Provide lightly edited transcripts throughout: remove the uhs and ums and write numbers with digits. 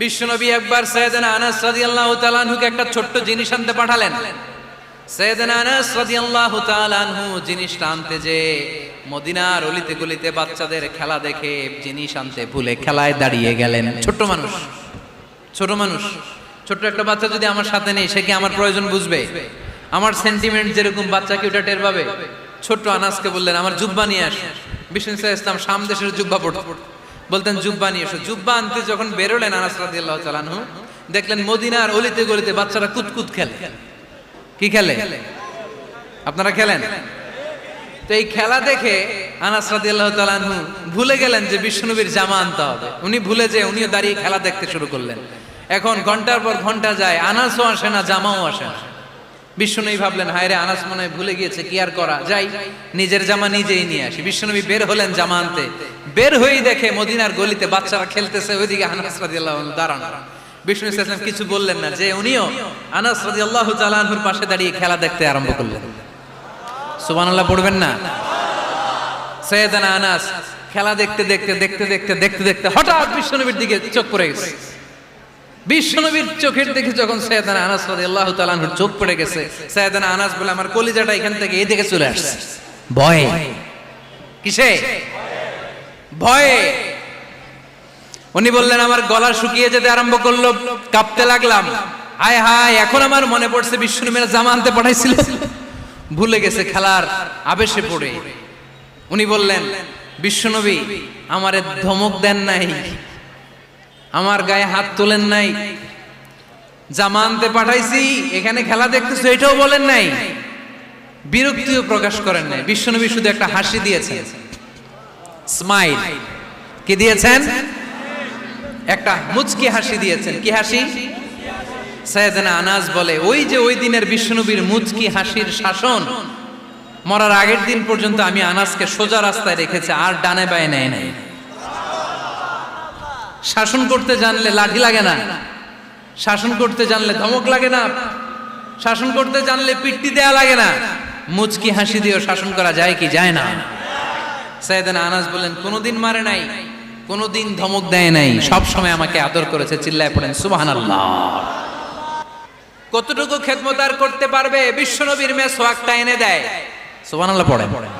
বিশ্বনবী একবার সাইয়েদনা আনাস রাদিয়াল্লাহু তাআলা আনহুকে একটা ছোট্ট জিনিস আনতে পাঠালেন। সাইয়েদনা আনাস রাদিয়াল্লাহু তাআলা আনহু জিনিসটা আনতে যে মদিনার অলিতে গলিতে বাচ্চাদের খেলা দেখে জিনিস আনতে ভুলে খেলায় দাঁড়িয়ে গেলেন। ছোট মানুষ, ছোট্ট একটা বাচ্চা যদি আমার সাথে নেই, সে কি আমার প্রয়োজন বুঝবে? আমার সেন্টিমেন্ট যেরকম বাচ্চা কি ওটা টের পাবে? ছোট্ট আনাসকে বললেন আমার জুব্বা নিয়ে আস। বিষ্ণু সাল্লাল্লাহু আলাইহি ওয়াসাল্লাম শাম দেশের জুব্বা পড়তেন, বলতেন জুব্বা নিয়ে এসো। জুব্বা আনতে যখন বেরোলেন আনাস রাদিয়াল্লাহু তাআলা আনহু, দেখলেন মদিনার অলিতে গলিতে বাচ্চারা কুতকুত খেলে। কি খেলে? আপনারা খেলেন? তো এই খেলা দেখে আনাস রাদিয়াল্লাহু তাআলা আনহু ভুলে গেলেন যে বিশ্বনবীর জামা আনতে হবে। উনি ভুলে যে উনিও দাঁড়িয়ে খেলা দেখতে শুরু করলেন। এখন ঘন্টার পর ঘন্টা যায়, আনাসও আসে না, জামাও আসে না। বিশ্বনবী ভাবলেন হায় রে, আনাস মনে হয় ভুলে গিয়েছে, কি আর করা যাই, নিজের জামা নিজেই নিয়ে আসি। বিশ্বনবী বের হলেন জামা আনতে। বের হয়েই দেখে মদিনার গলিতে বাচ্চারা খেলতেছে, ওইদিকে আনাস রাদিয়াল্লাহু আনহু দাঁড়ানো। বিষ্ণু সাল্লাল্লাহু আলাইহি ওয়াসাল্লাম কিছু বললেন না, যে উনিও আনাস রাদিয়াল্লাহু তাআলা আনহুর পাশে দাঁড়িয়ে খেলা দেখতে আরম্ভ করলেন। সুবহানাল্লাহ পড়বেন না? সাইয়েদনা আনাস খেলা দেখতে হঠাৎ বিশ্বনবীর দিকে চোখ পড়ে গেছে। বিশ্বনবীর চোখের দিকে যখন সাইয়েদনা আনাস রাদিয়াল্লাহু তাআলা আনহুর চোখ পড়ে গেছে, সাইয়েদনা আনাস বলে আমার কলিজাটা এখান থেকে এদিকে চলে আসছে ভয়ে। কিসে? ভয়ে। উনি বললেন আমার গলা শুকিয়ে যেতে আরম্ভ করলো, কাঁপতে লাগলাম। হায় হায়, এখন আমার মনে পড়ছে বিশ্বনবীর জামা আনতে পাঠাইছিল, ভুলে গেছে খেলার আবেশে পড়ে। উনি বললেন বিশ্বনবী আমারে ধমক দেন নাই, আমার গায়ে হাত তোলেন নাই, জামা আনতে পাঠাইছি এখানে খেলা দেখতেছো এটাও বলেন নাই, বিরক্তিও প্রকাশ করেন নাই। বিশ্বনবী শুধু একটা হাসি দিয়েছেন, স্মাইল। কি দিয়েছেন? একটা মুচকি হাসি দিয়েছেন। কি হাসি? সাইয়েদনা আনাস বলে ওই যে ওই দিনের বিশ্বনবীর মুচকি হাসির শাসন মরার আগের দিন পর্যন্ত আমি আনাসকে সোজা রাস্তায় রেখেছি, আর ডানে বায়ে নেয় নাই। শাসন করতে জানলে লাঠি লাগে না, শাসন করতে জানলে ধমক লাগে না, শাসন করতে জানলে পিট্টি দেয়া লাগে না। মুচকি হাসি দিয়েও শাসন করা যায় কি যায় না? সাইয়েদনা আনাস বলেন কোনোদিন মারে নাই, কোনোদিন ধমক দেয় নাই, সব সময় আমাকে আদর করেছে। চিল্লায় পড়েন সুবহানাল্লাহ। কতটুকু খেদমত আর করতে পারবে? বিশ্বনবীর মেসওয়াকটা এনে দেয়, সুবহানাল্লাহ পড়েন।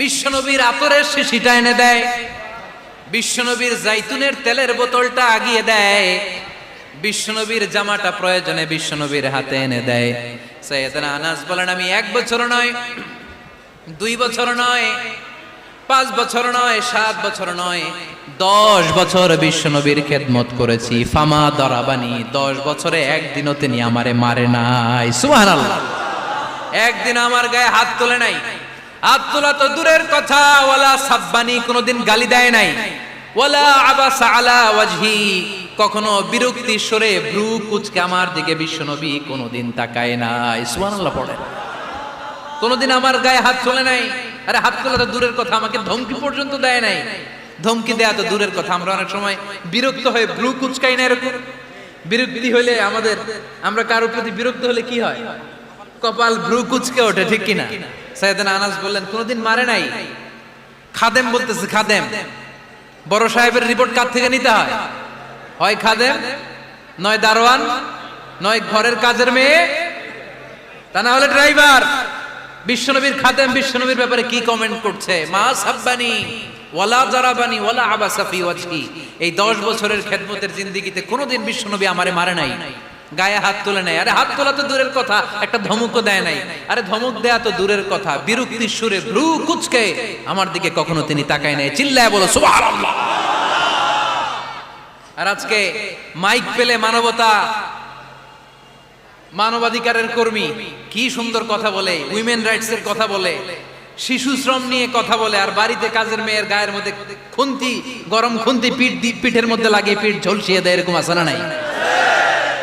বিশ্বনবীর আতরের শিশিটা এনে দেয়, বিশ্বনবীর জাইতুনের তেলের বোতলটা আগিয়ে দেয়, বিশ্বনবীর জামাটা প্রয়োজনে বিশ্বনবীর হাতে এনে দেয়। সাইয়েদনা আনাস বলেন আমি 1 বছর নয়, 2 বছর নয়, 5 বছর নয়, 7 বছর নয়, 10 বছর বিশ্বনবীর খেদমত করেছি। ফামা দরাবানি, 10 বছরে একদিনও তিনি আমারে মারে নাই। সুবহানাল্লাহ। একদিন আমার গায়ে হাত তোলে নাই, হাত তোলা তো দূরের কথা, ওয়ালা সাব্বানি, কোনোদিন গালি দেয় নাই, ওয়ালা আবাসা আলা ওয়াজহি, কখনো বিরক্তি স্বরে ভ্রু কুঁচকে আমার দিকে বিশ্বনবী কোনোদিন তাকায় নাই। সুবহানাল্লাহ পড়েন। কোনোদিন আমার গায়ে হাত তোলে নাই। আরে হাত তোলা তো দূরের কথা, আমাকে ধমকি পর্যন্ত দেয় নাই। ধমকি দেয়া তো দূরের কথা, আমরা অনেক সময় বিরক্ত হয়ে ভ্রু কুঁচকাই না, এরকম বিরক্তি হইলে আমরা কারোর প্রতি বিরক্ত হলে কি হয়? কপাল ভ্রু কুঁচকে ওঠে, ঠিক কিনা? সাইয়েদনা আনাস বললেন কোনোদিন মারে নাই। খাদেম বলতেছে, খাদেম, বড় সাহেবের রিপোর্ট কার থেকে নিতে হয়? হয় খাদেম, নয় দারোয়ান, নয় ঘরের কাজের মেয়ে, তা না হলে ড্রাইভার। বিশ্বনবীর খাদেম বিশ্বনবীর ব্যাপারে কি কমেন্ট করছে? মা সাব্বানি ওয়ালা জারাবানি ওয়ালা আবাসা ফি ওয়াজহি। এই 10 বছরের খেদমতের জিন্দেগিতে কোনোদিন বিশ্বনবী আমারে মারে নাই, গায়ে হাত তোলে নাই। আরে হাত তোলা তো দূরের কথা, একটা ধমকও দেয় নাই। আরে ধমক দেয়া তো দূরের কথা, বিরক্তির সুরে ভ্রু কুঁচকে আমার দিকে কখনো তিনি তাকায় নাই। চিল্লায় বলো সুবহানাল্লাহ। আর আজকে মাইক পেলে মানবতা, মানবাধিকারের কর্মী কি সুন্দর কথা বলে, উইমেন রাইটস এর কথা বলে, শিশু শ্রম নিয়ে কথা বলে, আর বাড়িতে কাজের মেয়ের গায়ের মধ্যে খুন্তি, গরম খুন্তি পিঠের মধ্যে লাগিয়ে পিঠ ঝলসিয়ে দেয়, এরকম আছে না নাই?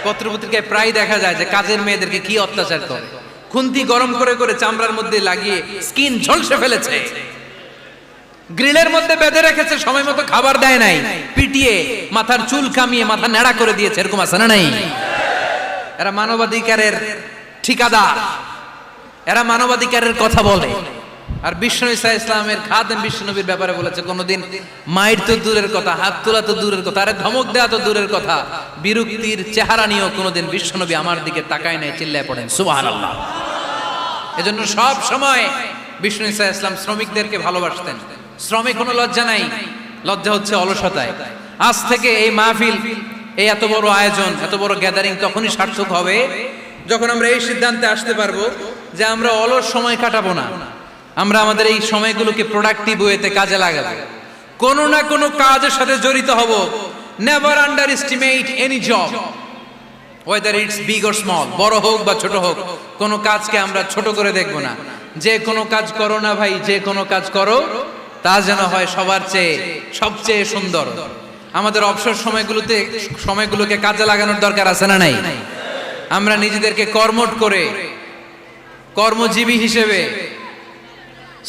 পত্রপত্রিকায় প্রায় দেখা যায় যে কাজের মেয়েদেরকে কি অত্যাচার করে। খুন্তি গরম করে করে চামড়ার মধ্যে লাগিয়ে স্কিন ঝলসে ফেলেছে, গ্রিলের মধ্যে বেঁধে রেখেছে, সময় মতো খাবার দেয় নাই, পিটিয়ে মাথার চুল কামিয়ে মাথা নেড়া করে দিয়েছে, এরকম আছে না নাই? এরা মানবাধিকারের ঠিকাদার, এরা মানবাধিকারের কথা বলে, আর বিশ্বনবী সাল্লাল্লাহু আলাইহি ইসলামের খাদেম বিশ্বনবীর ব্যাপারে বলেছে, কোনোদিন মাইর তো দূরের কথা, হাত তোলা তো দূরের কথা, আরে ধমক দেওয়া তো দূরের কথা, বিরক্তির চেহারা নিয়েও কোনোদিন বিশ্বনবী আমার দিকে তাকায় নাই। চিল্লায় পড়েন সুবহানাল্লাহ। এজন্য সব সময় বিষ্ণু ইসা ইসলাম শ্রমিকদেরকে ভালোবাসতেন। শ্রমে কোনো লজ্জা নাই, লজ্জা হচ্ছে অলসতায়। আজ থেকে এই মাহফিল, এই এত বড় আয়োজন, এত বড় গ্যাদারিং তখনই সার্থক হবে যখন আমরা এই সিদ্ধান্তে আসতে পারবো যে আমরা অলস সময় কাটাবো না, আমরা আমাদের এই সময়গুলোকে প্রোডাক্টিভ ওয়েতে কাজে লাগাবো, কোনো না কোনো কাজের সাথে জড়িত হব। Never underestimate any job, whether it's big or small, বড় হোক বা ছোট হোক, কোনো কাজকে আমরা ছোট করে দেখব না। যে কোনো কাজ করো না ভাই, যে কোনো কাজ করো তা যেন হয় সবার চেয়ে সবচেয়ে সুন্দর। আমাদের অবসর সময়গুলোকে কাজে লাগানোর দরকার আছে না নাই? আমরা নিজেদেরকে কর্মঠ করে, কর্মজীবী হিসেবে,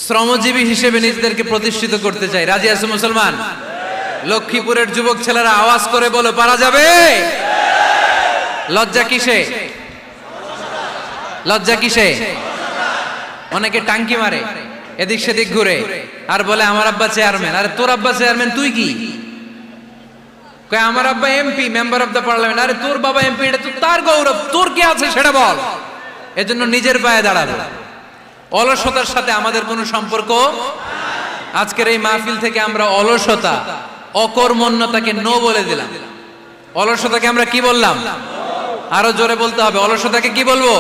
শ্রমজীবী হিসেবে নিজেদেরকে প্রতিষ্ঠিত করতে চাই। রাজি আছো মুসলমান? লক্ষ্মীপুরের যুবক ছেলেরা আওয়াজ করে বলো, পারা যাবে? লজ্জা কিসে? লজ্জা কিসে? অনেকে টাঙ্কি মারে, এদিক সেদিক ঘুরে আর বলে আমার আব্বা চেয়ারম্যান। আরে তোর আব্বা চেয়ারম্যান, তুই কি? কয় আমার আব্বা MP, member of the parliament. আরে তোর বাবা এমপি, এটা তো তার গৌরব, তোর কি আছে সেটা বল। এজন্য নিজের পায়ে দাঁড়াবে। অলসতার সাথে আমাদের কোনো সম্পর্ক। আজকের এই মাহফিল থেকে আমরা অলসতা, অকর্মণ্যতাকে নো বলে দিলাম। অলসতাকে আমরা কি বললাম? আরো জোরে বলতে হবে, অলসতাকে কি বলবো?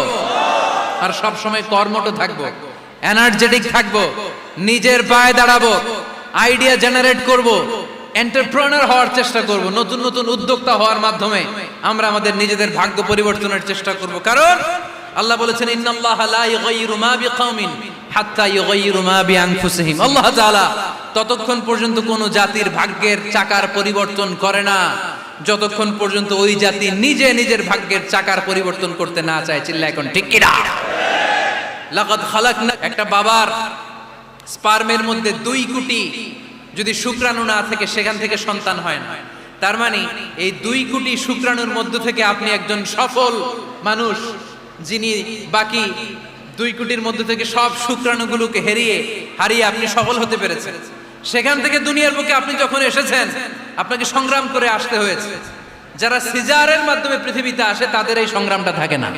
আর সব সময় কর্মঠ থাকবো, এনার্জেটিক থাকবো, নিজের পায়ে দাঁড়াবো, আইডিয়া জেনারেট করব, এন্টারপ্রেনার হওয়ার চেষ্টা করব, নতুন নতুন উদ্যোক্তা হওয়ার মাধ্যমে আমরা আমাদের নিজেদের ভাগ্য পরিবর্তনের চেষ্টা করব। কারণ আল্লাহ বলেছেন, ইন্নাল্লাহা লা ইউগাইয়িরু মা বিকাওমিন হাত্তা ইউগাইয়িরু মা বিআনফুসিহিম। আল্লাহ তাআলা ততক্ষণ পর্যন্ত কোন জাতির ভাগ্যের চাকার পরিবর্তন করে না যতক্ষণ পর্যন্ত ওই জাতি নিজে নিজের ভাগ্যের চাকার পরিবর্তন করতে না চায়। চিল্লা এখন ঠিক কি না? লাকাদ খালাকনা, একটা বাবার স্পার্মের মধ্যে 2 কোটি যদি শুক্রাণু না থেকে সেখান থেকে সন্তান হয় না। তার মানে এই 2 কোটি শুক্রাণুর মধ্য থেকে আপনি একজন সফল মানুষ, যিনি বাকি 2 কোটির মধ্য থেকে সব শুক্রাণুগুলোকে হারিয়ে আপনি সফল হতে পেরেছেন। সেখান থেকে দুনিয়ার বুকে আপনি যখন এসেছেন, আপনাকে সংগ্রাম করে আসতে হয়েছে। যারা সিজারের মাধ্যমে পৃথিবীতে আসে তাদের এই সংগ্রামটা থাকে না,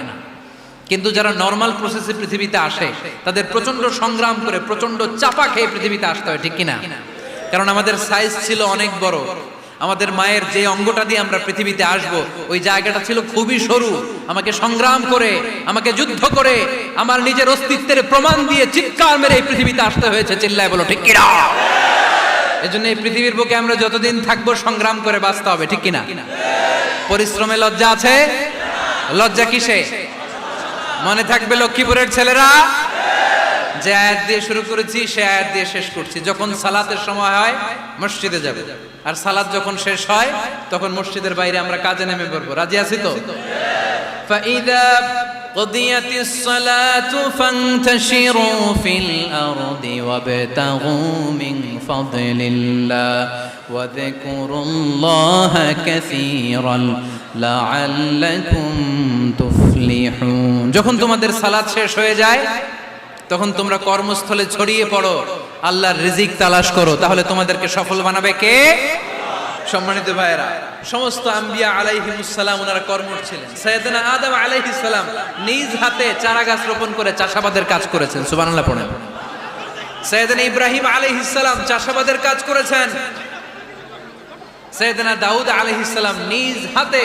কিন্তু যারা নরমাল প্রসেসে পৃথিবীতে আসে তাদের প্রচন্ড সংগ্রাম করে, প্রচন্ড চাপা খেয়ে পৃথিবীতে আসতে হয়। ঠিক কিনা? কারণ আমাদের সাইজ ছিল অনেক বড়। আমাদের মায়ের যে অঙ্গটা দিয়ে আমরা পৃথিবীতে আসব, ওই জায়গাটা ছিল খুবই সরু। আমাকে সংগ্রাম করে, আমাকে যুদ্ধ করে, আমার নিজের অস্তিত্বের প্রমাণ দিয়ে চিৎকার মেরে এই পৃথিবীতে আসতে হয়েছে। চিল্লায় বলো ঠিক কিনা? এজন্য এই পৃথিবীর বুকে আমরা যতদিন থাকবো সংগ্রাম করে বাঁচতে হবে। ঠিক কিনা? পরিশ্রমে লজ্জা আছে? লজ্জা কিসে? মনে থাকবে লক্ষ্মীপুরের ছেলেরা, যে আয়াত দিয়ে শুরু করেছি সে আয়াত দিয়ে শেষ করছি। যখন সালাতের সময় হয় মসজিদে যাব, আর সালাত যখন শেষ হয় তখন মসজিদের বাইরে আমরা কাজে নেমে পড়বো। রাজি আছি তো? ফাইদা কুদিয়াতিস সালাতু ফান্তাশিরু ফিল আরদি ওয়াবতাগু মিন ফাদলিল্লাহ ওয়া যিকুরুল্লাহা কাসীরান লাআল্লাকুম তুফলিহুন। যখন তোমাদের সালাত শেষ হয়ে যায় তখন তোমরা কর্মস্থলে ছড়িয়ে পড়ো, আল্লাহর রিজিক তালাশ করো, তাহলে তোমাদেরকে সফল বানাবে কে? সম্মানিত ভাইয়েরা, সমস্ত আম্বিয়া আলাইহিমুস সালাম ওনারা কর্মঠ ছিলেন। সাইয়েদনা আদম আলাইহিস সালাম নিজ হাতে চারা গাছ রোপণ করে চাষাবাদের কাজ করেছেন। সুবহানাল্লাহ পড়েন। সাইয়েদনা ইব্রাহিম আলাইহিস সালাম চাষাবাদের কাজ করেছেন। সাইয়েদনা দাউদ আলাইহিস সালাম নিজ হাতে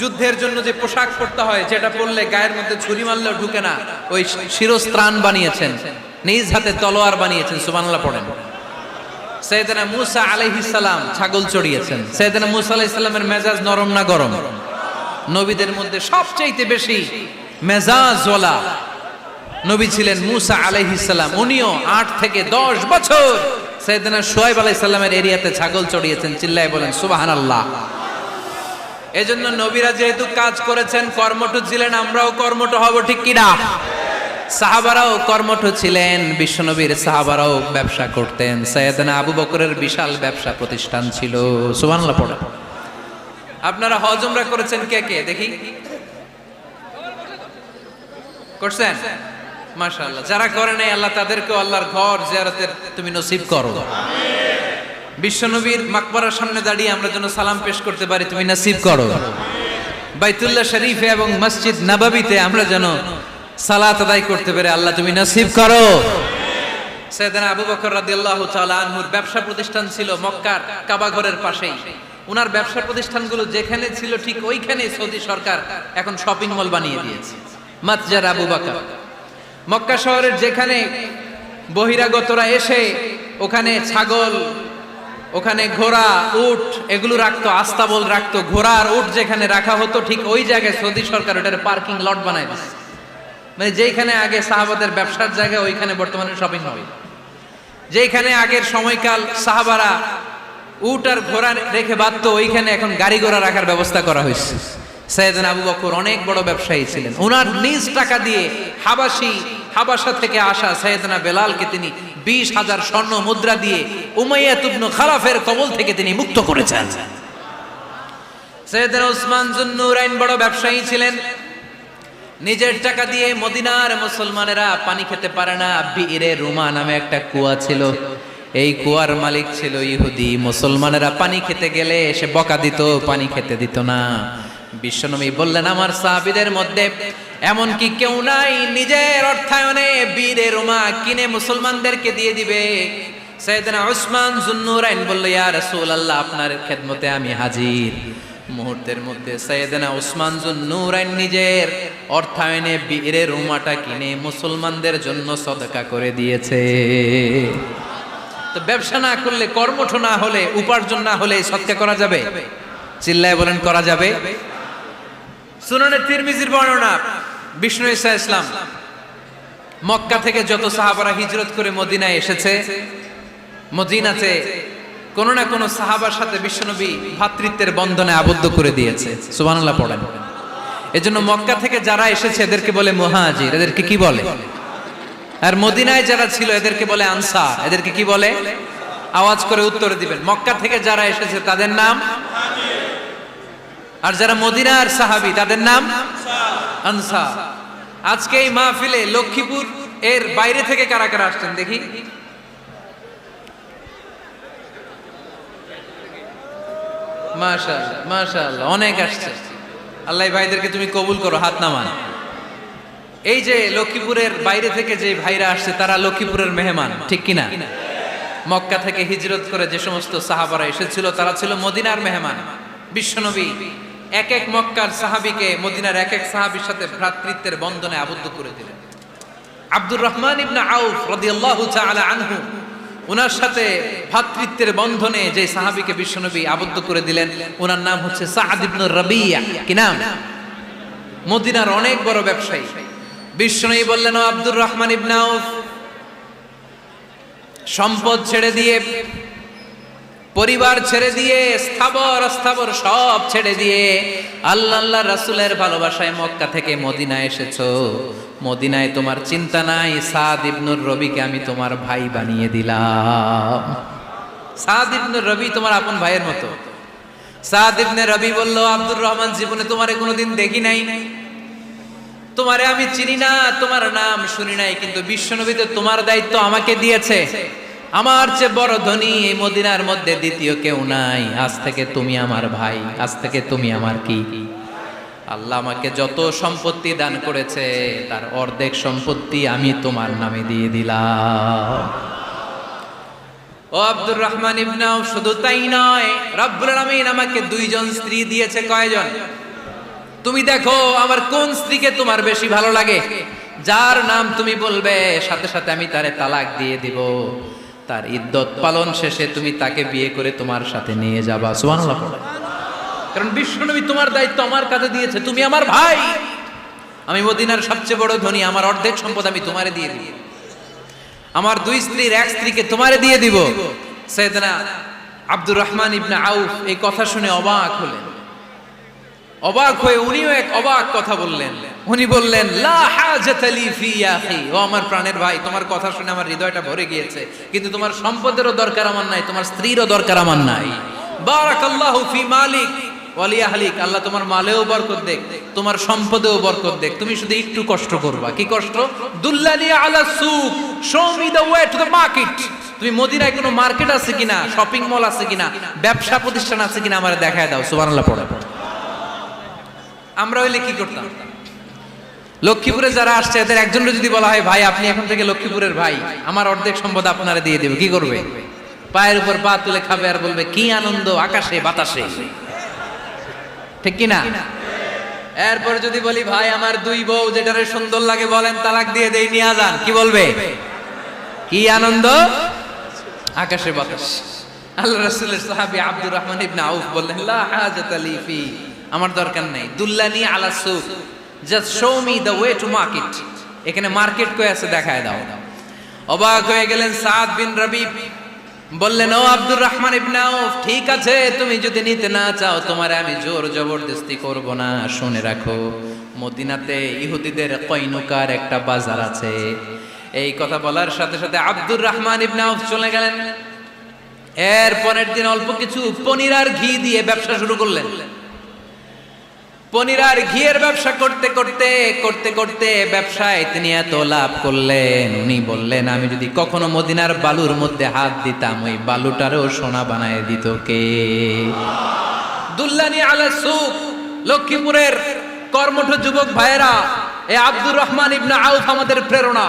যুদ্ধের জন্য যে পোশাক পরতে হয়, যেটা পরলে গায়ের মধ্যে ছুরি মারলেও ঢুকে না, ওই শিরস্ত্রাণ বানিয়েছেন, নিজ হাতে তলোয়ার বানিয়েছেন। সুবহানাল্লাহ পড়েন। সাইয়েদনা মূসা আলাইহিস সালাম ছাগল চড়িয়েছেন। সাইয়েদনা মূসা আলাইহিস সালামের মেজাজ নরম না গরম? নবীদের মধ্যে সবচেয়ে বেশি মেজাজওয়ালা নবী ছিলেন মূসা আলাইহিস সালাম। উনিও 8 থেকে 10 বছর সাইয়েদনা শুআয়ব আলাইহিস সালামের এরিয়াতে ছাগল চড়িয়েছেন। চিল্লায় বলেন সুবহানাল্লাহ। এজন্য নবীরা যেহেতু কাজ করেছেন, কর্মঠ ছিলেন, আমরাও কর্মঠ হব। ঠিক কিনা? সাহাবারাও কর্মঠ ছিলেন, বিশ্বনবীর সাহাবারাও ব্যবসা করতেন। সাইয়েদনা আবু বকরের বিশাল ব্যবসা প্রতিষ্ঠান ছিল। সুবহানাল্লাহ পড়া। আপনারা হজ উমরা করেছেন কে কে? দেখি, করছেন? মাশাআল্লাহ, যারা করে নাই আল্লাহ তাদেরকেও আল্লাহর ঘর জিয়ারতের তুমি নসিব করো। বিশ্বনবীর মাকবারার সামনে দাঁড়িয়ে আমরা যেন সালাম পেশ করতে পারি, তুমি নসিব করো। বাইতুল্লাহ শরীফে এবং মসজিদ নববীতে আমরা যেন সালাত আদায় করতে পারি, আল্লাহ তুমি নসিব করো। সাইয়েদনা আবু বকর রাদিয়াল্লাহু তাআলা আনহুর ব্যবসা প্রতিষ্ঠান ছিল মক্কার কাবা ঘরের পাশেই। উনার ব্যবসা প্রতিষ্ঠানগুলো যেখানে ছিল ঠিক ওইখানে সৌদি সরকার এখন শপিং মল বানিয়ে দিয়েছে, মাতজার আবু বকর। মক্কা শহরের যেখানে বহিরাগতরা এসে ওখানে ছাগল, ওখানে ঘোড়া, উট এগুলো রাখতো, আস্তাবল রাখতো, ঘোড়া আর উট যেখানে রাখা হতো ঠিক ওই জায়গায় সৌদি সরকার ওটার পার্কিং লট বানায় দিচ্ছে। মানে যেখানে আগে সাহাবাদের ব্যবসার জায়গা ওইখানে বর্তমানে শপিং হবে। যেখানে আগের সময়কাল সাহাবারা উট আর ঘোড়া রেখে বাঁধতো ওইখানে এখন গাড়ি ঘোড়া রাখার ব্যবস্থা করা হয়েছে। সাইয়েদনা আবু বকর অনেক বড় ব্যবসায়ী ছিলেন। ওনার নিজ টাকা দিয়ে হাবাসা থেকে আসা সাইয়েদনা বেলালকে তিনি 20,000 স্বর্ণ মুদ্রা দিয়ে উমাইয়া ইবনে খালাফের কবল থেকে তিনি মুক্ত করেছেন। সাইয়েদনা উসমান যুন্নুরাইন বড় ব্যবসায়ী ছিলেন। নিজের টাকা দিয়ে মদিনার মুসলমানেরা পানি খেতে পারে না, বিইরে রুমা নামে একটা কুয়া ছিল, এই কুয়ার মালিক ছিল ইহুদি। মুসলমানেরা পানি খেতে গেলে সে বকা দিত, পানি খেতে দিত না। বিশ্বনবী বললেন, আমার সাহাবীদের মধ্যে এমন কি কেউ নাই নিজের অর্থায়নে বিইরে রুমা কিনে মুসলমানদেরকে দিয়ে দিবে? সাইয়েদনা উসমান যুন্নুরাইন বলল, ইয়া রাসূলুল্লাহ, আপনার খেদমতে আমি হাজির। মুহূর্তের মধ্যে সাইয়েদনা উসমান যুন্নুরাইন নিজের অর্থায়নে বিইরে রুমাটা কিনে মুসলমানদের জন্য সদকা করে দিয়েছে। তো ব্যবসা না করলে, কর্মঠ না হলে, উপার্জন না হলে সদকা করা যাবে? চিল্লায় বলেন, করা যাবে? সুনানে তিরমিজির বর্ণনা, বিষ্ণু ঈসা ইসলাম মক্কা থেকে যত সাহাবারা হিজরত করে মদিনায় এসেছে, মদিনাতে কোন না কোন সাহাবার সাথে বিশ্বনবী ভ্রাতৃত্বের বন্ধনে আবদ্ধ করে দিয়েছে। সুবহানাল্লাহ পড়েন। এজন্য মক্কা থেকে যারা এসেছে এদেরকে বলে মুহাজির। এদেরকে কি বলে? আর মদিনায় যারা ছিল এদেরকে বলে আনসার। এদেরকে কি বলে? আওয়াজ করে উত্তর দিবেন। মক্কা থেকে যারা এসেছে তাদের নাম মুহাজির, আর যারা মদিনার সাহাবী তাদের নাম আনসার। আজকে এই মাহফিলে লক্ষ্মীপুর এর বাইরে থেকে কারা কারা আসছেন দেখি? মাশাআল্লাহ, মাশাআল্লাহ, অনেক আসছে। আল্লাহ ভাইদেরকে তুমি কবুল করো, হাত নামান। এই যে লক্ষ্মীপুরের বাইরে থেকে যে ভাইরা আসছে তারা লক্ষ্মীপুরের মেহমান, ঠিক কিনা? মক্কা থেকে হিজরত করে যে সমস্ত সাহাবারা এসেছিল তারা ছিল মদিনার মেহমান। বিশ্বনবী এক এক মক্কার সাহাবীকে মদিনার এক এক সাহাবীর সাথে ভ্রাতৃত্বের বন্ধনে আবদ্ধ করে দিলেন। আব্দুর রহমান ইবনে আউফ রাদিয়াল্লাহু তাআলা আনহু, ওনার সাথে ভ্রাতৃত্বের বন্ধনে যে সাহাবীকে বিশ্বনবী আবদ্ধ করে দিলেন ওনার নাম হচ্ছে সাদ ইবনে রাবিয়া। কি নাম? মদিনার অনেক বড় ব্যবসায়ী। বিশ্বনবী বললেন, ও আব্দুর রহমান ইবনে আউফ, সম্পদ ছেড়ে দিয়ে, পরিবার ছেড়ে দিয়ে, স্থাবর অস্থাবর সব ছেড়ে দিয়ে আল্লাহ রাসূলের ভালোবাসায় মক্কা থেকে মদিনায় এসেছো। মদিনায় তোমার চিন্তা নাই, সাদ ইবনুর রবিকে আমি তোমার ভাই বানিয়ে দিলাম। সাদ ইবনুর রবি তোমার আপন ভাইয়ের মতো। সাদ ইবনে রবি বলল, আব্দুর রহমান, জীবনে তোমারে কোনোদিন দেখি নাই, তোমারে আমি চিনি না, তোমার নাম শুনি নাই, কিন্তু বিশ্বনবী তো তোমার দায়িত্ব আমাকে দিয়েছে। আমার চেয়ে বড় ধনী এই মদিনার মধ্যে দ্বিতীয় কেউ নাই। আজ থেকে তুমি আমার ভাই, আজ থেকে তুমি আমার কি? আল্লাহ আমাকে যত সম্পত্তি দান করেছে তার অর্ধেক সম্পত্তি আমি তোমার নামে দিয়ে দিলাম। ও আব্দুর রহমান ইবনে আউফ, শুধু তাই নয়, রব্বুল আলামিন আমাকে দুইজন স্ত্রী দিয়েছে। কয়জন? তুমি দেখো আমার কোন স্ত্রীকে তোমার বেশি ভালো লাগে, যার নাম তুমি বলবে সাথে সাথে আমি তারে তালাক দিয়ে দিব। তার ইদ্যত পালন শেষে তুমি তাকে বিয়ে করে তোমার সাথে নিয়ে যাবা। সুবহানাল্লাহ। কারণ বিশ্বনবী তোমার দায়িত্ব আমার কাছে দিয়েছে, তুমি আমার ভাই, আমি মদিনার সবচেয়ে বড় ধনী, আমার অর্ধেক সম্পদ আমি তোমারে দিয়ে দিব, আমার দুই স্ত্রীর এক স্ত্রীকে তোমারে দিয়ে দিব। সাইয়েদনা আব্দুর রহমান ইবনে আউফ এই কথা শুনে অবাক হলেন। অবাক হয়ে উনিও এক অবাক কথা বললেন। উনি বললেন, লা হাজাতা লি ফি ইয়া আখি, ও আমার প্রাণের ভাই, তোমার কথা শুনে আমার হৃদয়টা ভরে গিয়েছে, কিন্তু তোমার সম্পদেরও দরকার আমার নাই, তোমার স্ত্রীরও দরকার আমার নাই। বারাকাল্লাহু ফি মালিক, ওয়ালিয়া হালিক, আল্লাহ তোমার মালেও বরকত দেখ, তোমার সম্পদেও বরকত দেখ, তুমি শুধু একটু কষ্ট করবা। কি কষ্ট? দুল্লানি আলা সুক, show me the way to the market. তুমি মদিনায় কোনো মার্কেট আছে কিনা, শপিং মল আছে কিনা, ব্যবসা প্রতিষ্ঠান আছে কিনা আমারে দেখায় দাও। সুবহানাল্লাহ পড়ে। আমরা হইলে কি করতাম? লক্ষ্মীপুরে যারা আসছে এদের একজনের যদি বলা হয় ভাই আপনি এখন থেকে লক্ষ্মীপুরের ভাই, আমার অর্ধেক সম্পদ আপনারে দিয়ে দেব, কি করবে? পায়ের উপর পা তুলে খাবে আর বলবে কি আনন্দ আকাশে বাতাসে, ঠিক কিনা? এরপর যদি বলি ভাই আমার দুই বউ যেটারে সুন্দর লাগে বলেন তালাক দিয়ে দেই, নিয়ে যান, কি বলবে? কি আনন্দ আকাশে বাতাস। আল্লাহ রাসূলের সাহাবী আব্দুর রহমান ইবনে আউফ বললেন লা হাজাতা লি ফি, আমার দরকার নেই। দুল্লানি আলা সুক, just show me the way to market. এখানে মার্কেট কই আছে দেখায় দাও। অবাক হয়ে গেলেন সাদ বিন রবি, বললেন ও আব্দুর রহমান ইবনে আউফ, ঠিক আছে তুমি যদি নিতে না চাও তোমারে আমি জোর জবরদস্তি করব না। শুনে রাখো মদিনাতে ইহুদিদের কয়নুকার একটা বাজার আছে। এই কথা বলার সাথে সাথে আব্দুর রহমান ইবনে আউফ চলে গেলেন। এর পরের দিন অল্প কিছু পনির আর ঘি দিয়ে ব্যবসা শুরু করলেন। পনির আর ঘিয়ের ব্যবসা করতে করতে করতে করতে ব্যবসায় তিনি এত লাভ করলেন, উনি বললেন আমি যদি কখনো মদিনার বালুর মধ্যে হাত দিতাম ওই বালুটারও সোনা বানায় দিত কে? দুল্লানি আলা সুক, লক্ষ্মীপুরের কর্মঠ যুবক ভাইয়েরা, এই আব্দুর রহমান ইবনে আউফ আমাদের প্রেরণা।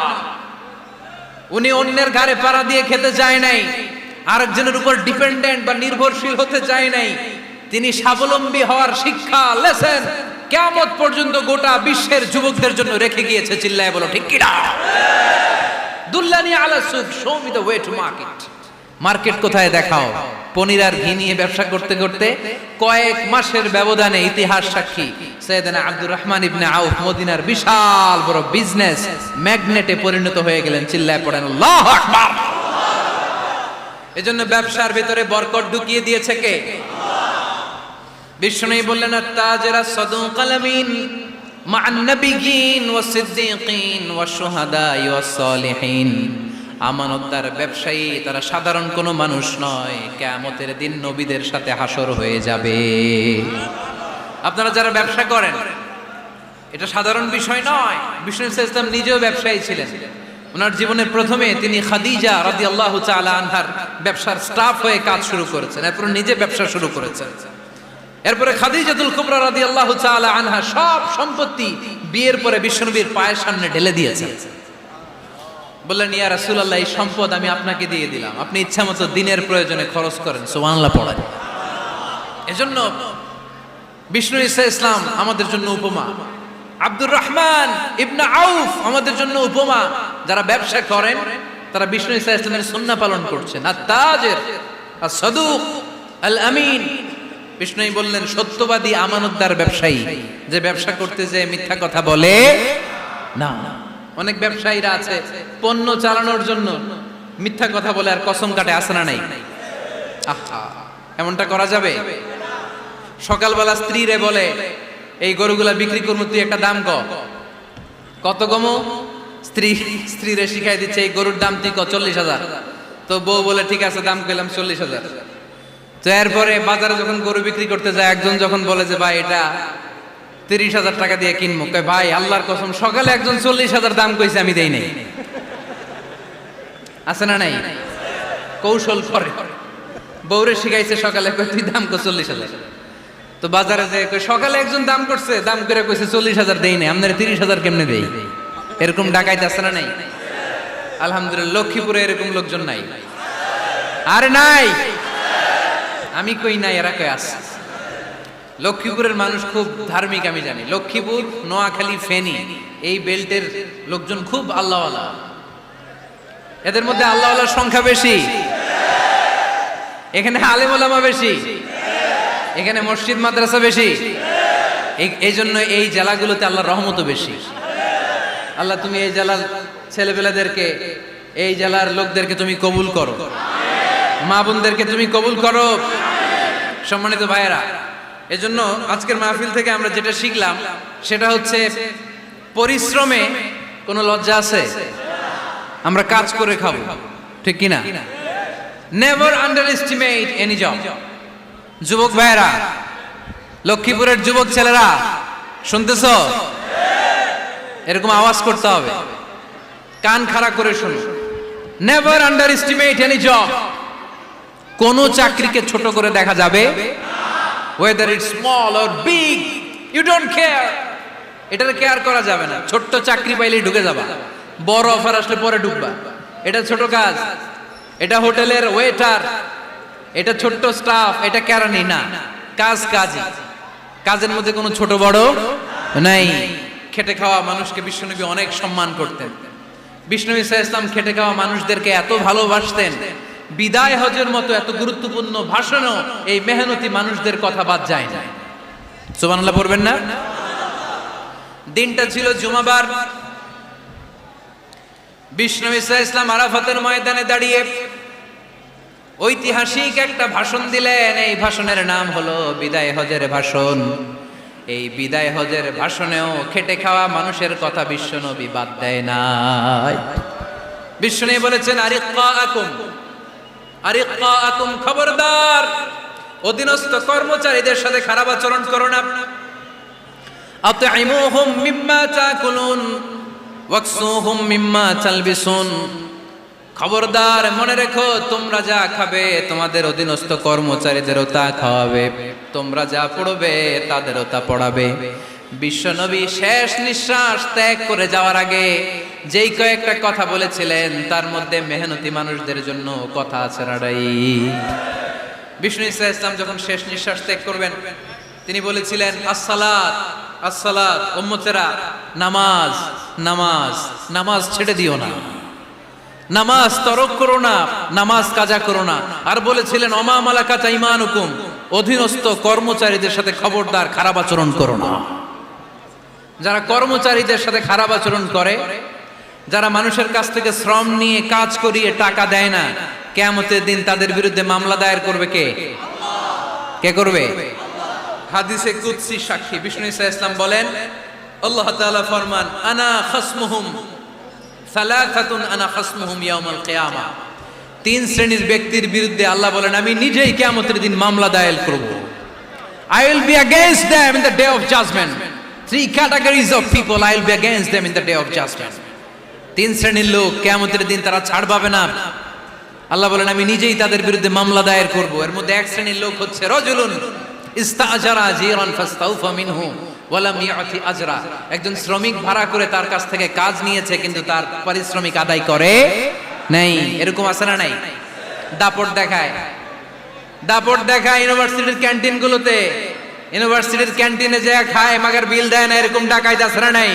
উনি অন্যের ঘাড়ে পাড়া দিয়ে খেতে চায় নাই, আরেকজনের উপর ডিপেন্ডেন্ট বা নির্ভরশীল হতে চায় নাই। তিনি স্বাবলম্বী হওয়ার শিক্ষা লেসেন কিয়ামত পর্যন্ত গোটা বিশ্বের যুবকদের জন্য রেখে গিয়েছে। চিল্লায় বলো ঠিক কিনা? দুল্লানি আলা সুক, show me the way to market. Market কোথায় দেখাও। পনির আর ঘি নিয়ে ব্যবসা করতে করতে কয়েক মাসের ব্যবধানে ইতিহাস সাক্ষী সাইয়েদনা আব্দুর রহমান ইবনে আউফ মদিনার বিশাল বড় বিজনেস ম্যাগনেটে পরিণত হয়ে গেলেন। চিল্লায় পড়েন আল্লাহু আকবার। এজন্য ব্যবসার ভিতরে বরকত ঢুকিয়ে দিয়েছে কে? বিষ্ণু বললেন আত-তাজিরা সাদুকাল আমিন মা'আন নাবিয়্যিন ওয়াস সিদ্দীকিন ওয়াস শুহাদা ওয়াস সালিহিন। আমানতদার ব্যবসায়ী তারা সাধারণ কোনো মানুষ নয়, কিয়ামতের দিন নবীদের সাথে হাসর হয়ে যাবে। আপনারা যারা ব্যবসা করেন এটা সাধারণ বিষয় নয়। বিষ্ণু সাল্লাল্লাহু আলাইহি ওয়াসাল্লাম নিজেও ব্যবসায়ী ছিলেন। ওনার জীবনের প্রথমে তিনি খাদিজা রাদিয়াল্লাহু তাআলা আনহার ব্যবসার স্টাফ হয়ে কাজ শুরু করেছেন, এরপর নিজে ব্যবসা শুরু করেছেন। এরপরে খাদিজাতুল কুবরা রাদিয়াল্লাহু তাআলা আনহা সব সম্পত্তি বিয়ের পরে বিশ্বনবীর পায়ের সামনে ঢেলে দিয়েছেন। বললেন ইয়া রাসূলুল্লাহ এই সম্পদ আমি আপনাকে দিয়ে দিলাম, আপনি ইচ্ছামতো দিনের প্রয়োজনে খরচ করেন। সুবহানাল্লাহ পড়েন। এজন্য বিষ্ণু ঈসা ইসলাম আমাদের জন্য উপমা, আব্দুর রহমান ইবনে আউফ আমাদের জন্য উপমা। যারা ব্যবসা করেন তারা বিষ্ণু ঈসা ইসলামের সুন্নাহ পালন করছেন। আত-তাজির আস-সাদুক আল আমিন। বিষ্ণুই বললেন সত্যবাদী আমানতদার ব্যবসায়ী, যে ব্যবসা করতে যে মিথ্যা কথা বলে না। অনেক ব্যবসায়ীরা আছে পণ্য চালানোর জন্য মিথ্যা কথা বলে আর কসম কাটে, আছে না নাই? আহা, এমনটা করা যাবে? সকালবেলা স্ত্রীরে বলে এই গরুগুলা বিক্রি করবো, তুই একটা দাম কত কমো? স্ত্রীরে শিখাই দিচ্ছে এই গরুর দাম তুই 40,000। তো বউ বলে ঠিক আছে দাম কইলাম 40,000। তো এরপরে বাজারে যখন গরু বিক্রি করতে যায় একজন যখন বলে যে ভাই এটা 30,000 টাকা দিয়ে কিনবো, কয় ভাই আল্লাহর কসম সকালে একজন 40,000 দাম কইছে আমি দেই নাই। আছে না নাই? কৌশল করে বউরে শিখাইছে সকালে, কয় তুই দাম কর 40,000। তো বাজারে যে সকালে একজন দাম করছে, দাম করে কইছে 40,000 দেই নাই, আপনারা 30,000 কেমনে দেই? এরকম ডাকাইতে আছে না নাই? আলহামদুলিল্লাহ লক্ষ্মীপুরে এরকম লোকজন নাই। আরে নাই, আমি কই নাই, এরা কই আছে। লক্ষ্মীপুরের মানুষ খুব ধার্মিক আমি জানি। লক্ষ্মীপুর, নোয়াখালী, ফেনী এই বেল্টের লোকজন খুব আল্লাহওয়ালা। এদের মধ্যে আল্লাহওয়ালার সংখ্যা বেশি, এখানে আলেম ওলামা বেশি, এখানে মসজিদ মাদ্রাসা বেশি। এই জন্য এই জেলাগুলোতে আল্লাহর রহমতও বেশি। আল্লাহ তুমি এই জেলার ছেলেপেলেদেরকে, এই জেলার লোকদেরকে তুমি কবুল করো, মা বোনদেরকে তুমি কবুল করো। সম্মানিত ভাইয়েরা, এজন্য আজকের মাহফিল থেকে আমরা যেটা শিখলাম সেটা হচ্ছে পরিশ্রমে কোনো লজ্জা আছে? আমরা কাজ করে খাবো, ঠিক কিনা? Never underestimate any job. যুবক ভাইয়েরা, লক্ষ্মীপুরের যুবক ছেলেরা শুনতেছো? এরকম আওয়াজ করতে হবে, কান খাড়া করে শুনো। Never underestimate any job. কোন চাকরিকে ছোট করে দেখা যাবে, whether it's small or big, you don't care. এটার কেয়ার করা যাবে না। ছোট্ট চাকরি পাইলেই ঢুকে যাবা, বড় অফার আসলে পরে ঢুকবা। এটা ছোট কাজ, এটা হোটেলের ওয়েটার, এটা ছোট্ট স্টাফ, এটা কেরানি না। কাজ কাজই, কাজের মধ্যে কোনো ছোট বড় নাই। খেটে খাওয়া মানুষকে বিশ্বনবী অনেক সম্মান করতেন। বিশ্বনবী সাল্লাল্লাহু আলাইহি ওয়াসাল্লাম খেটে খাওয়া মানুষদেরকে এত ভালোবাসতেন, বিদায় হজের মতো এত গুরুত্বপূর্ণ ভাষণও এই মেহনতি মানুষদের কথা বাদ যায় না। সুবহানাল্লাহ পড়বেন না? দিনটা ছিল জুমাবার। বিশ্বনবী সাল্লাল্লাহু আলাইহি ওয়াসাল্লাম আরাফাতের ময়দানে দাঁড়িয়ে ঐতিহাসিক একটা ভাষণ দিলেন। এই ভাষণের নাম হলো বিদায় হজের ভাষণ। এই বিদায় হজের ভাষণেও খেটে খাওয়া মানুষের কথা বিশ্বনবী বাদ দেয় নাই। বিশ্বনবী বলেছেন, আরিক্কাআকুম আরিক্কাআকুম, খবরদার অধীনস্থ কর্মচারীদের সাথে খারাপ আচরণ করো না। আতঈমুহুম মিম্মা তাকুলুন ওয়াকসুহুম মিম্মা তালবিসুন, খবরদার মনে রেখো, তোমরা যা খাবে তোমাদের অধীনস্থ কর্মচারীদেরও তা খাওয়াবে, তোমরা যা পড়বে তাদেরও তা পড়াবে। বিশ্বনবী শেষ নিঃশ্বাস ত্যাগ করে যাওয়ার আগে যেই কয়েকটা কথা বলেছিলেন তার মধ্যে মেহনতি মানুষদের জন্য কথা আছে নাড়াই। বিষ্ণু ইসা ইসলাম যখন শেষ নিঃশ্বাস ত্যাগ করবেন তিনি বলেছিলেন, আসসালাত আসসালাত, উম্মতেরা নামাজ নামাজ নামাজ ছেড়ে দিও না, নামাজ তরক করো না, নামাজ কাজা করো না। আর বলেছিলেন, অমা মালাকাত আইমানুকুম, অধীনস্থ কর্মচারীদের সাথে খবরদার খারাপ আচরণ করো না। যারা কর্মচারীদের সাথে খারাপ আচরণ করে, যারা মানুষের কাছ থেকে শ্রম নিয়ে কাজ করিয়ে টাকা দেয় না, কিয়ামতের দিন তাদের বিরুদ্ধে মামলা দায়ের করবে কে? কে করবে? হাদিসে কুদসি সাক্ষী বিষ্ণু ইসা ইসলাম বলেন, আল্লাহ তাআলা ফরমান, আনা খাসমুহুম সালাসাতুন আনা খাসমুহুম ইয়াউমাল কিয়ামা। তিন শ্রেণীর ব্যক্তির বিরুদ্ধে আল্লাহ বলেন, আমি নিজেই কিয়ামতের দিন মামলা দায়ের করব। I will be against them in the day of judgment. Three categories of people, I will be against them in the day of judgment. তিন শ্রেণীর লোক কিয়ামতের দিন তারা ছাড় পাবে না। আল্লাহ বলেন, আমি নিজেই তাদের বিরুদ্ধে মামলা দায়ের করব। এর মধ্যে এক শ্রেণীর লোক হচ্ছে রাজুলুন ইস্তাজারা আজিরান ফাস্তাউফা মিনহু ওয়ালাম ইয়াতি আজরা। একজন শ্রমিক ভাড়া করে তার কাছ থেকে কাজ নিয়েছে কিন্তু তার পারিশ্রমিক আদায় করে নাই। এরকম আছে না নাই? দাপট দেখায়, দাপট দেখায় ইউনিভার্সিটির ক্যান্টিন গুলোতে। ইউনিভার্সিটির ক্যান্টিনে যে খায় মাগার বিল দেয় না, এরকম ডাকাইত আছে না নাই?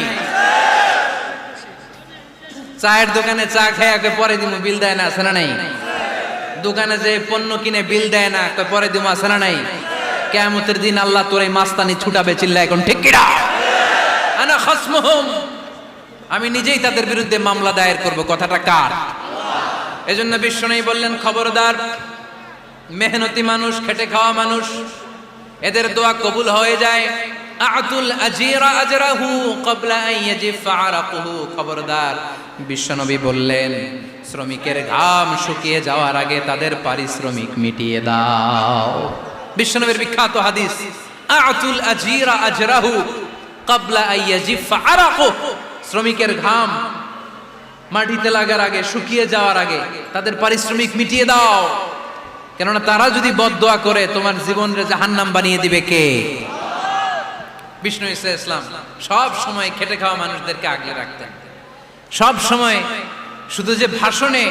চায়ের দোকানে চা খায় পরে দিমু, বিল দেয় না, আছে না নাই? দোকানে যে পণ্য কিনে বিল দেয় না, পরে দিমু, আছে না নাই? কিয়ামতের দিন আল্লাহ তোর এই মাস্তানি ছুটাবে, চিল্লা এখন ঠিক কিনা? আনা খাসমুহুম, আমি নিজেই তাদের বিরুদ্ধে মামলা দায়ের করব। কথাটা কার? এজন্য বিশ্বনবী বললেন, খবরদার মেহনতি মানুষ, খেটে খাওয়া মানুষ, এদের দোয়া কবুল হয়ে যায়। আতুল আজিরা আজরাহু ক্বাবলা আন ইয়াজিফা আরাকুহু, খবরদার বিশ্বনবী বললেন, শ্রমিকের ঘাম শুকিয়ে যাওয়ার আগে তাদের পারিশ্রমিক মিটিয়ে দাও। বিশ্বনবীর বিখ্যাত হাদিস, আতুল আজিরা আজরাহু ক্বাবলা আন ইয়াজিফা আরাকুহু, শ্রমিকের ঘাম মাটিতে লাগার আগে, শুকিয়ে যাওয়ার আগে তাদের পারিশ্রমিক মিটিয়ে দাও। কেননা তারা যদি বদদোয়া করে তোমার জীবনকে জাহান্নাম বানিয়ে দিবে কে? বিষ্ণু ইসা ইসলাম সব সময় খেটে খাওয়া মানুষদেরকে আগলে রাখতেন। সব সময় শুধু যে ভাষণে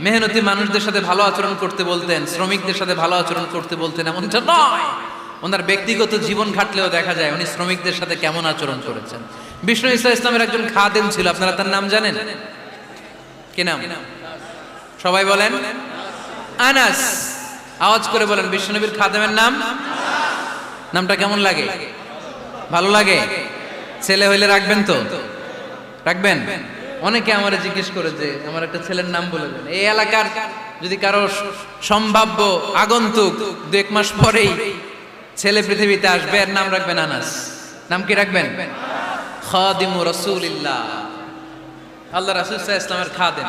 মেহনতি মানুষদের সাথে ভালো আচরণ করতে বলতেন, শ্রমিকদের সাথে ভালো আচরণ করতে বলতেন এমনটা নয়, ওনার ব্যক্তিগত জীবন ঘাটলেও দেখা যায় উনি শ্রমিকদের সাথে কেমন আচরণ করেছেন। বিষ্ণু ইসা ইসলামের একজন খাদেম ছিল, আপনারা তার নাম জানেন? কি নাম? সবাই বলেন আনাস। আওয়াজ করে বলেন, বিশ্বনবীর খাদেমের নাম? নামটা কেমন লাগে? ভালো লাগে? ছেলে হইলে রাখবেন তো? রাখবেন? অনেকে আমারে জিজ্ঞেস করে যে আমার একটা ছেলের নাম বলে দেন। এই এলাকার যদি কারো সম্ভাব্য আগন্তুক 2-1 মাস পরেই ছেলে পৃথিবীতে আসবে, এর নাম রাখবেন আনাস। নাম কি রাখবেন? খাদিমু রাসূলিল্লাহ, আল্লাহ রাসূল সাল্লাল্লাহু আলাইহি ওয়াসাল্লামের খাদেম।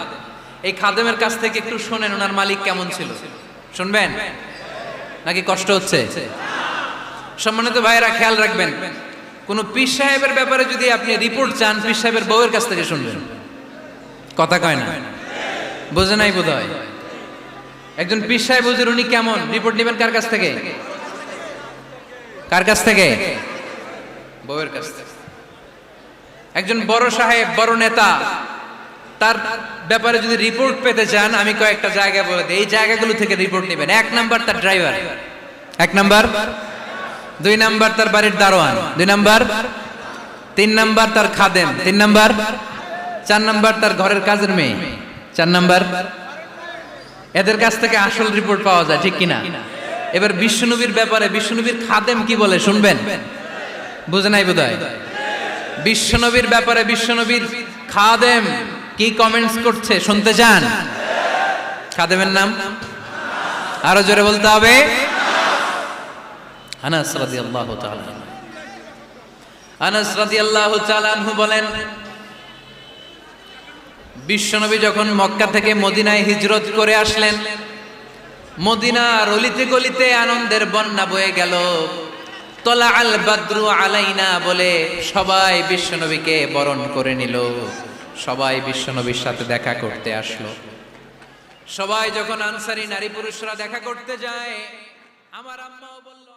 এই খাদেমের কাছ থেকে একটু শুনেন ওনার মালিক কেমন ছিল, শুনবেন নাকি কষ্ট হচ্ছে? সম্মানিত ভাইয়েরা খেয়াল রাখবেন, কোন পীর সাহেবের ব্যাপারে যদি আপনি রিপোর্ট চান, পীর সাহেবের বউয়ের কাছ থেকে শুনবেন। কথা কয় না, বোঝে নাই বোধ হয়। একজন পীর সাহেব হুজুর উনি কেমন, রিপোর্ট নেবেন কার কাছ থেকে? কার কাছ থেকে? বউয়ের কাছ থেকে। একজন বড় সাহেব, বড় নেতা, তার ব্যাপারে যদি রিপোর্ট পেতে চান, আমি কয়েকটা জায়গা বলে দিই, এই জায়গাগুলো থেকে রিপোর্ট নেবেন। 1 নাম্বার তার ড্রাইভার, 1 নাম্বার। 2 নাম্বার তার বাড়ির দারোয়ান, 2 নাম্বার। 3 নাম্বার তার খাদেম, 3 নাম্বার। 4 নাম্বার তার ঘরের কাজের মেয়ে, 4 নাম্বার। এদের কাছ থেকে আসল রিপোর্ট পাওয়া যায়, ঠিক কিনা? এবার বিশ্বনবীর ব্যাপারে বিশ্বনবীর খাদেম কি বলে শুনবেন? বুঝে নাই বোধহয়। বিশ্বনবীর ব্যাপারে বিশ্বনবীর খাদেম কি কমেন্টস করছে শুনতে চান? খাদেমের নাম আরো জোরে বলতে হবে। আনাস রাদিয়াল্লাহু তাআলা, আনাস রাদিয়াল্লাহু তাআলা আনহু বলেন, বিশ্বনবী যখন মক্কা থেকে মদিনায় হিজরত করে আসলেন, মদিনার অলিতে গলিতে আনন্দের বন্যা বয়ে গেল। তলা আল বাদরু আলাইনা বলে সবাই বিশ্বনবীকে বরণ করে নিল, সবাই বিশ্বনবীর সাথে দেখা করতে আসলো। সবাই যখন আনসারী নারী পুরুষরা দেখা করতে যায়, আমার আম্মাও বলল